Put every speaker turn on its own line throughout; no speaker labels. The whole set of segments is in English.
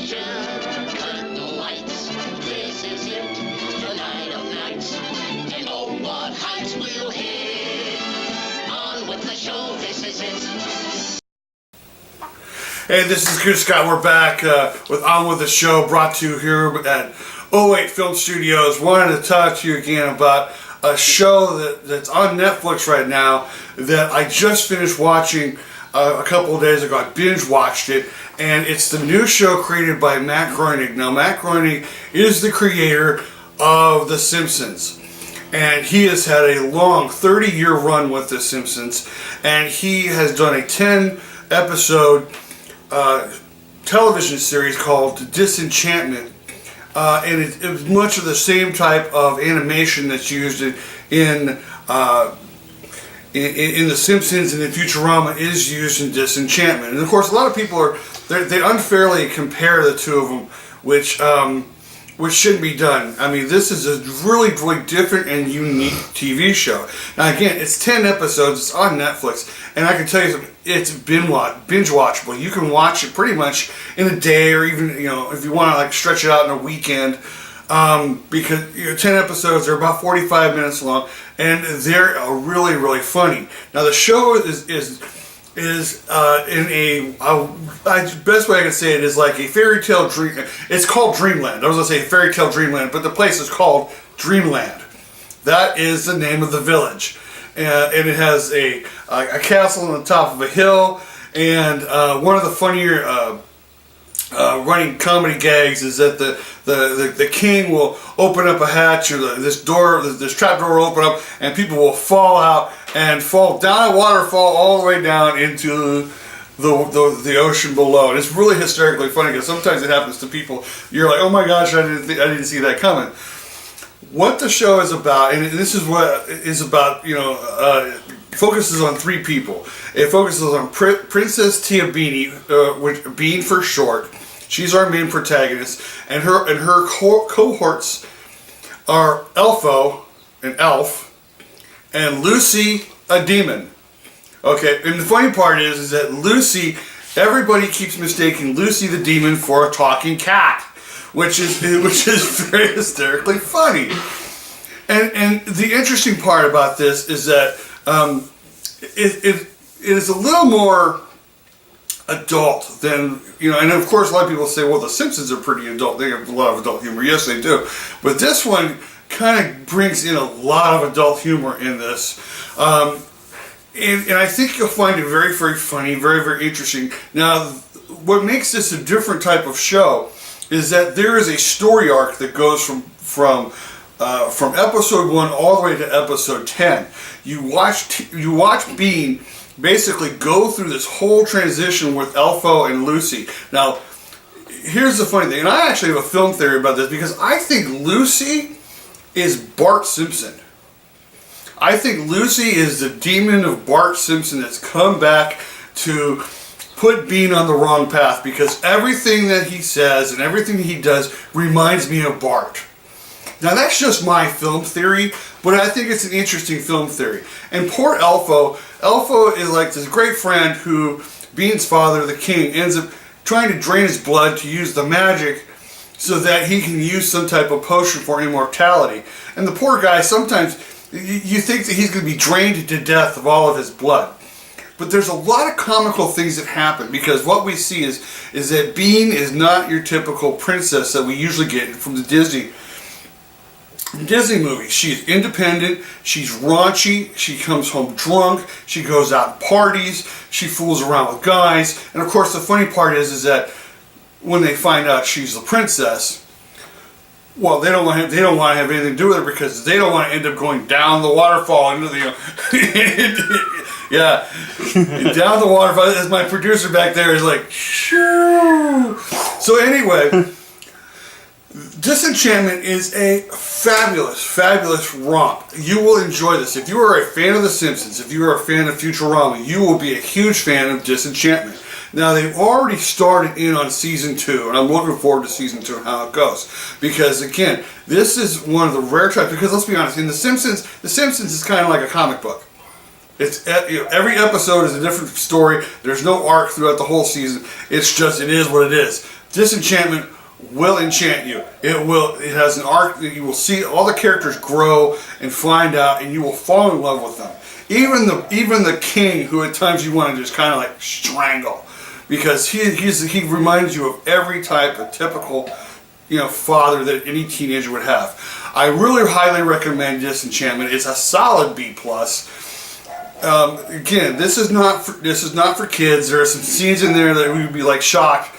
celebration. Cut the lights, this is it, the night of nights. And oh, what heights we'll hit. On with the show, this is it.
Hey, this is Goose. We're back with On With The Show, brought to you here at 08 Film Studios. Wanted to talk to you again about a show that's on Netflix right now that I just finished watching a couple of days ago. I binge watched it, and it's the new show created by Matt Groening. Now, Matt Groening is the creator of The Simpsons, and he has had a long 30-year run with The Simpsons, and he has done a 10-episode television series called Disenchantment, and it's much of the same type of animation that's used in The Simpsons, and in Futurama is used in Disenchantment. And of course, a lot of people they unfairly compare the two of them, which shouldn't be done. I mean, this is a really, really different and unique TV show. Now, again, it's 10 episodes. It's on Netflix, and I can tell you something, it's binge watchable. You can watch it pretty much in a day, or even if you want to like stretch it out in a weekend. Because 10 episodes are about 45 minutes long, and they're really, really funny. Now, the show is in a best way I can say it is like a fairy tale dream. It's called Dreamland. I was going to say fairy tale Dreamland, but the place is called Dreamland. That is the name of the village, and it has a castle on the top of a hill. And one of the funnier running comedy gags is that the king will open up a hatch, or this trap door will open up, and people will fall out and fall down a waterfall all the way down into the ocean below. And it's really hysterically funny because sometimes it happens to people. You're like, oh my gosh, I didn't see that coming. What the show is about, and this is what is about, focuses on three people. It focuses on Princess Tia Beanie, which Bean for short. She's our main protagonist, and her cohorts are Elfo, an elf, and Lucy, a demon. Okay, and the funny part is that Lucy, everybody keeps mistaking Lucy the demon for a talking cat, which is very hysterically funny. And the interesting part about this is that it is a little more adult than, and of course a lot of people say, well, The Simpsons are pretty adult. They have a lot of adult humor. Yes, they do. But this one kind of brings in a lot of adult humor in this. And I think you'll find it very, very funny, very, very interesting. Now, what makes this a different type of show is that there is a story arc that goes from episode 1 all the way to episode 10. You watch Bean basically go through this whole transition with Elfo and Lucy. Now, here's the funny thing, and I actually have a film theory about this, because I think Lucy is Bart Simpson. I think Lucy is the demon of Bart Simpson that's come back to put Bean on the wrong path, because everything that he says and everything he does reminds me of Bart. Now, that's just my film theory, but I think it's an interesting film theory. And poor Elfo is like this great friend who Bean's father, the king, ends up trying to drain his blood to use the magic so that he can use some type of potion for immortality. And the poor guy, sometimes you think that he's going to be drained to death of all of his blood. But there's a lot of comical things that happen, because what we see is that Bean is not your typical princess that we usually get from the Disney movies. She's independent, she's raunchy, she comes home drunk, she goes out and parties, she fools around with guys, and of course the funny part is that when they find out she's the princess, well, they don't want to have anything to do with her, because they don't want to end up going down the waterfall into the yeah, down the waterfall. As my producer back there is like, shoo. So anyway, Disenchantment is a fabulous, fabulous romp. You will enjoy this. If you are a fan of The Simpsons, if you are a fan of Futurama, you will be a huge fan of Disenchantment. Now, they've already started in on Season 2, and I'm looking forward to Season 2 and how it goes. Because, again, this is one of the rare types, because let's be honest, in The Simpsons is kind of like a comic book. It's every episode is a different story. There's no arc throughout the whole season. It's just, it is what it is. Disenchantment will enchant you. It has an arc that you will see all the characters grow and find out, and you will fall in love with them. Even the king, who at times you want to just kind of like strangle, because he reminds you of every type of typical, father that any teenager would have. I really highly recommend Disenchantment. It's a solid B+. Again, this is not for kids. There are some scenes in there that we would be like shocked,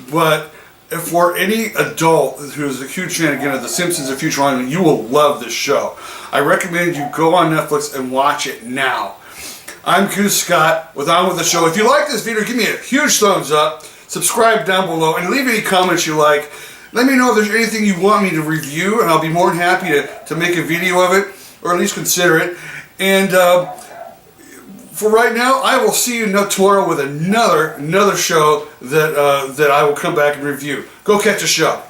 but if for any adult who's a huge fan again of The Simpsons and Futurama, you will love this show. I recommend you go on Netflix and watch it now. I'm Goose Scott with On With The Show. If you like this video, give me a huge thumbs up, subscribe down below, and leave any comments you like. Let me know if there's anything you want me to review, and I'll be more than happy to make a video of it, or at least consider it. And for right now, I will see you tomorrow with another show that I will come back and review. Go catch a show.